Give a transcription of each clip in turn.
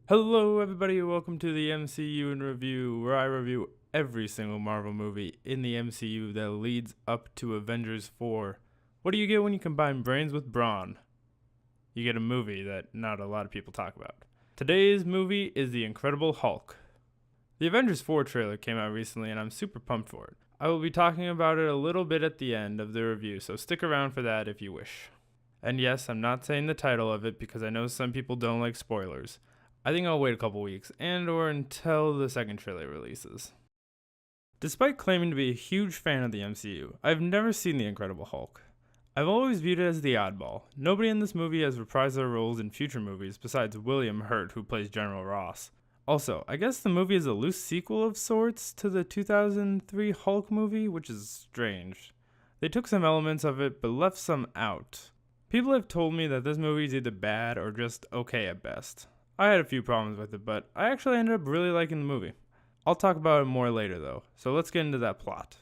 Hello everybody, welcome to the MCU in Review, where I review every single Marvel movie in the MCU that leads up to Avengers 4. What do you get when you combine brains with brawn? You get a movie that not a lot of people talk about. Today's movie is The Incredible Hulk. The Avengers 4 trailer came out recently and I'm super pumped for it. I will be talking about it a little bit at the end of the review, so stick around for that if you wish. And yes, I'm not saying the title of it because I know some people don't like spoilers. I think I'll wait a couple weeks or until the second trailer releases. Despite claiming to be a huge fan of the MCU, I've never seen The Incredible Hulk. I've always viewed it as the oddball. Nobody in this movie has reprised their roles in future movies besides William Hurt, who plays General Ross. Also, I guess the movie is a loose sequel of sorts to the 2003 Hulk movie, which is strange. They took some elements of it but left some out. People have told me that this movie is either bad or just okay at best. I had a few problems with it, but I actually ended up really liking the movie. I'll talk about it more later though, so let's get into that plot.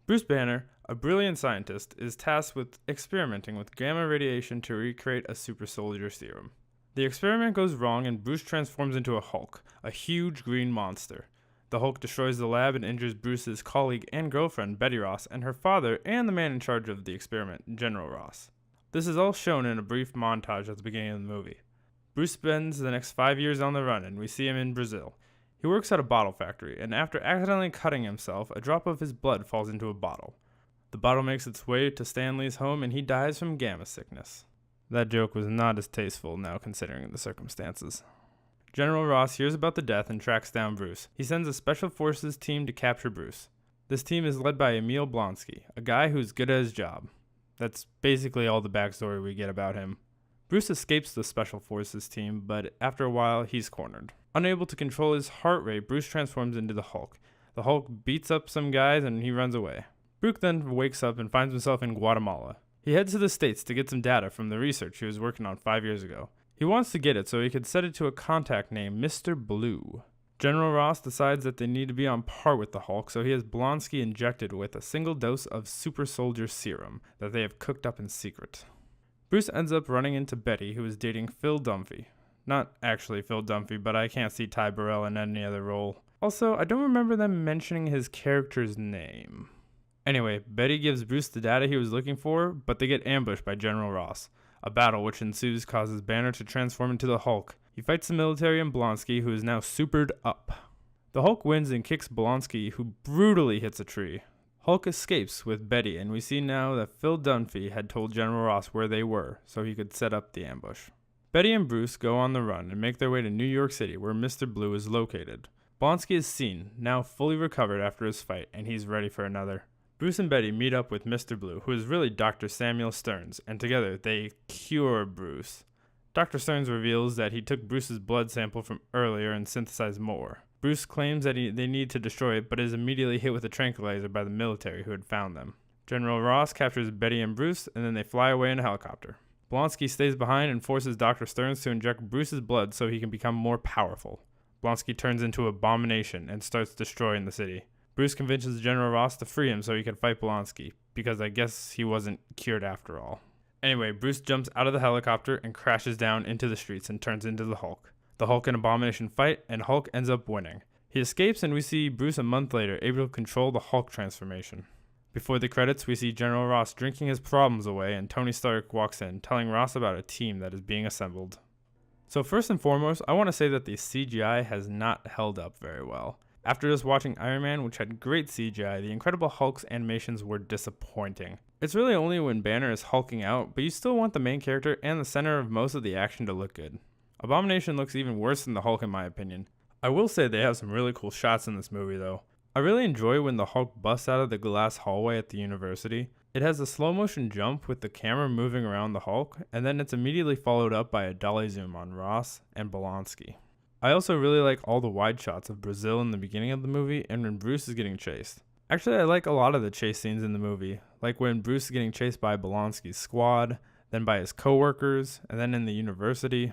Bruce Banner, a brilliant scientist, is tasked with experimenting with gamma radiation to recreate a super soldier serum. The experiment goes wrong and Bruce transforms into a Hulk, a huge green monster. The Hulk destroys the lab and injures Bruce's colleague and girlfriend, Betty Ross, and her father and the man in charge of the experiment, General Ross. This is all shown in a brief montage at the beginning of the movie. Bruce spends the next 5 years on the run and we see him in Brazil. He works at a bottle factory and after accidentally cutting himself, a drop of his blood falls into a bottle. The bottle makes its way to Stanley's home and he dies from gamma sickness. That joke was not as tasteful now considering the circumstances. General Ross hears about the death and tracks down Bruce. He sends a special forces team to capture Bruce. This team is led by Emil Blonsky, a guy who's good at his job. That's basically all the backstory we get about him. Bruce escapes the Special Forces team, but after a while, he's cornered. Unable to control his heart rate, Bruce transforms into the Hulk. The Hulk beats up some guys and he runs away. Bruce then wakes up and finds himself in Guatemala. He heads to the States to get some data from the research he was working on 5 years ago. He wants to get it so he could send it to a contact named Mr. Blue. General Ross decides that they need to be on par with the Hulk, so he has Blonsky injected with a single dose of super soldier serum that they have cooked up in secret. Bruce ends up running into Betty, who is dating Phil Dunphy. Not actually Phil Dunphy, but I can't see Ty Burrell in any other role. Also, I don't remember them mentioning his character's name. Anyway, Betty gives Bruce the data he was looking for, but they get ambushed by General Ross. A battle which ensues causes Banner to transform into the Hulk. He fights the military and Blonsky, who is now supered up. The Hulk wins and kicks Blonsky, who brutally hits a tree. Hulk escapes with Betty, and we see now that Phil Dunphy had told General Ross where they were, so he could set up the ambush. Betty and Bruce go on the run and make their way to New York City, where Mr. Blue is located. Blonsky is seen, now fully recovered after his fight, and he's ready for another. Bruce and Betty meet up with Mr. Blue, who is really Dr. Samuel Stearns, and together they cure Bruce. Dr. Stearns reveals that he took Bruce's blood sample from earlier and synthesized more. Bruce claims that they need to destroy it, but is immediately hit with a tranquilizer by the military who had found them. General Ross captures Betty and Bruce, and then they fly away in a helicopter. Blonsky stays behind and forces Dr. Stearns to inject Bruce's blood so he can become more powerful. Blonsky turns into Abomination and starts destroying the city. Bruce convinces General Ross to free him so he can fight Blonsky, because I guess he wasn't cured after all. Anyway, Bruce jumps out of the helicopter and crashes down into the streets and turns into the Hulk. The Hulk and Abomination fight, and Hulk ends up winning. He escapes and we see Bruce a month later able to control the Hulk transformation. Before the credits, we see General Ross drinking his problems away and Tony Stark walks in, telling Ross about a team that is being assembled. So first and foremost, I want to say that the CGI has not held up very well. After just watching Iron Man, which had great CGI, the Incredible Hulk's animations were disappointing. It's really only when Banner is hulking out, but you still want the main character and the center of most of the action to look good. Abomination looks even worse than the Hulk in my opinion. I will say they have some really cool shots in this movie though. I really enjoy when the Hulk busts out of the glass hallway at the university. It has a slow motion jump with the camera moving around the Hulk, and then it's immediately followed up by a dolly zoom on Ross and Blonsky. I also really like all the wide shots of Brazil in the beginning of the movie and when Bruce is getting chased. Actually, I like a lot of the chase scenes in the movie, like when Bruce is getting chased by Blonsky's squad, then by his co-workers, and then in the university.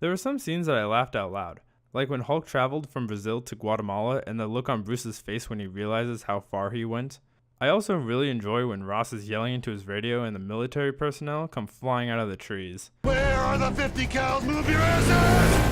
There were some scenes that I laughed out loud, like when Hulk traveled from Brazil to Guatemala and the look on Bruce's face when he realizes how far he went. I also really enjoy when Ross is yelling into his radio and the military personnel come flying out of the trees. Where are the 50 cals? Move your asses!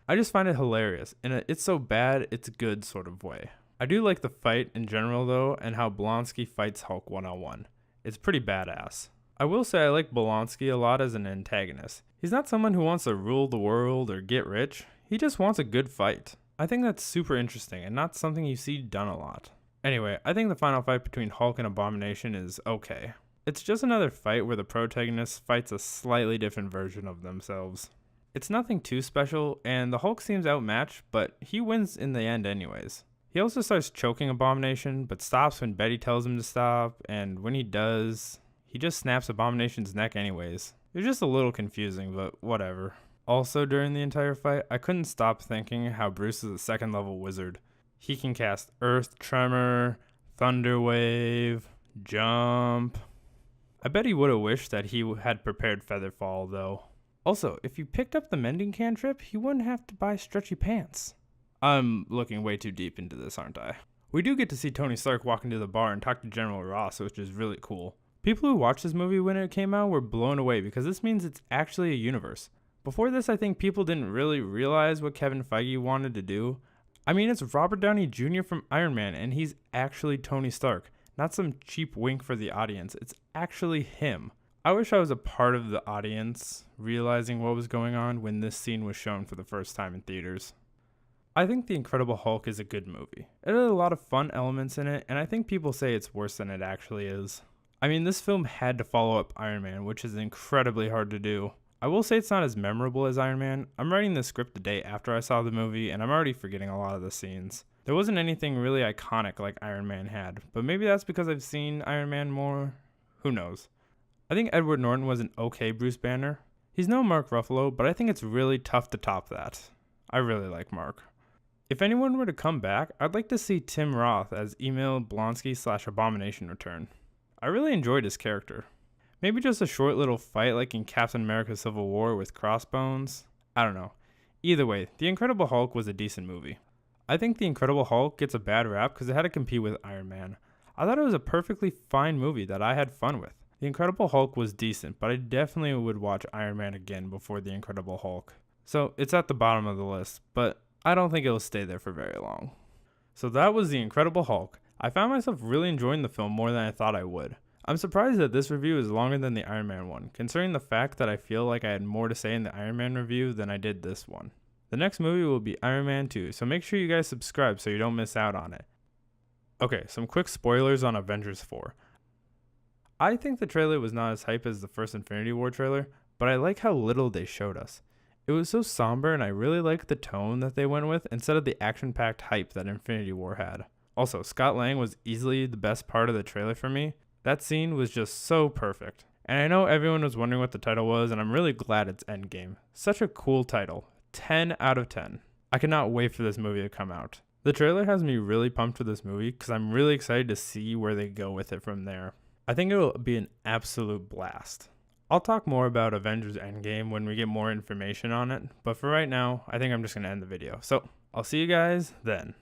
I just find it hilarious, in a it's so bad, it's good sort of way. I do like the fight in general though, and how Blonsky fights Hulk one-on-one. It's pretty badass. I will say I like Blonsky a lot as an antagonist. He's not someone who wants to rule the world or get rich, he just wants a good fight. I think that's super interesting and not something you see done a lot. Anyway, I think the final fight between Hulk and Abomination is okay. It's just another fight where the protagonist fights a slightly different version of themselves. It's nothing too special, and the Hulk seems outmatched, but he wins in the end anyways. He also starts choking Abomination, but stops when Betty tells him to stop, and when he does, he just snaps Abomination's neck anyways. It was just a little confusing, but whatever. Also during the entire fight, I couldn't stop thinking how Bruce is a second level wizard. He can cast Earth Tremor, Thunder Wave, Jump. I bet he would have wished that he had prepared Featherfall though. Also, if you picked up the mending cantrip, he wouldn't have to buy stretchy pants. I'm looking way too deep into this, aren't I? We do get to see Tony Stark walk into the bar and talk to General Ross, which is really cool. People who watched this movie when it came out were blown away because this means it's actually a universe. Before this, I think people didn't really realize what Kevin Feige wanted to do. I mean, it's Robert Downey Jr. from Iron Man, and he's actually Tony Stark. Not some cheap wink for the audience. It's actually him. I wish I was a part of the audience realizing what was going on when this scene was shown for the first time in theaters. I think The Incredible Hulk is a good movie. It had a lot of fun elements in it, and I think people say it's worse than it actually is. I mean, this film had to follow up Iron Man, which is incredibly hard to do. I will say it's not as memorable as Iron Man. I'm writing the script the day after I saw the movie, and I'm already forgetting a lot of the scenes. There wasn't anything really iconic like Iron Man had, but maybe that's because I've seen Iron Man more. Who knows? I think Edward Norton was an okay Bruce Banner. He's no Mark Ruffalo, but I think it's really tough to top that. I really like Mark. If anyone were to come back, I'd like to see Tim Roth as Emil Blonsky/Abomination return. I really enjoyed his character. Maybe just a short little fight like in Captain America Civil War with Crossbones. I don't know. Either way, The Incredible Hulk was a decent movie. I think The Incredible Hulk gets a bad rap because it had to compete with Iron Man. I thought it was a perfectly fine movie that I had fun with. The Incredible Hulk was decent, but I definitely would watch Iron Man again before The Incredible Hulk. So it's at the bottom of the list, but I don't think it'll stay there for very long. So that was The Incredible Hulk. I found myself really enjoying the film more than I thought I would. I'm surprised that this review is longer than the Iron Man one, considering the fact that I feel like I had more to say in the Iron Man review than I did this one. The next movie will be Iron Man 2, so make sure you guys subscribe so you don't miss out on it. Okay, some quick spoilers on Avengers 4. I think the trailer was not as hype as the first Infinity War trailer, but I like how little they showed us. It was so somber and I really liked the tone that they went with instead of the action-packed hype that Infinity War had. Also, Scott Lang was easily the best part of the trailer for me. That scene was just so perfect. And I know everyone was wondering what the title was, and I'm really glad it's Endgame. Such a cool title. 10 out of 10. I cannot wait for this movie to come out. The trailer has me really pumped for this movie because I'm really excited to see where they go with it from there. I think it will be an absolute blast. I'll talk more about Avengers Endgame when we get more information on it, but for right now, I think I'm just going to end the video. So, I'll see you guys then.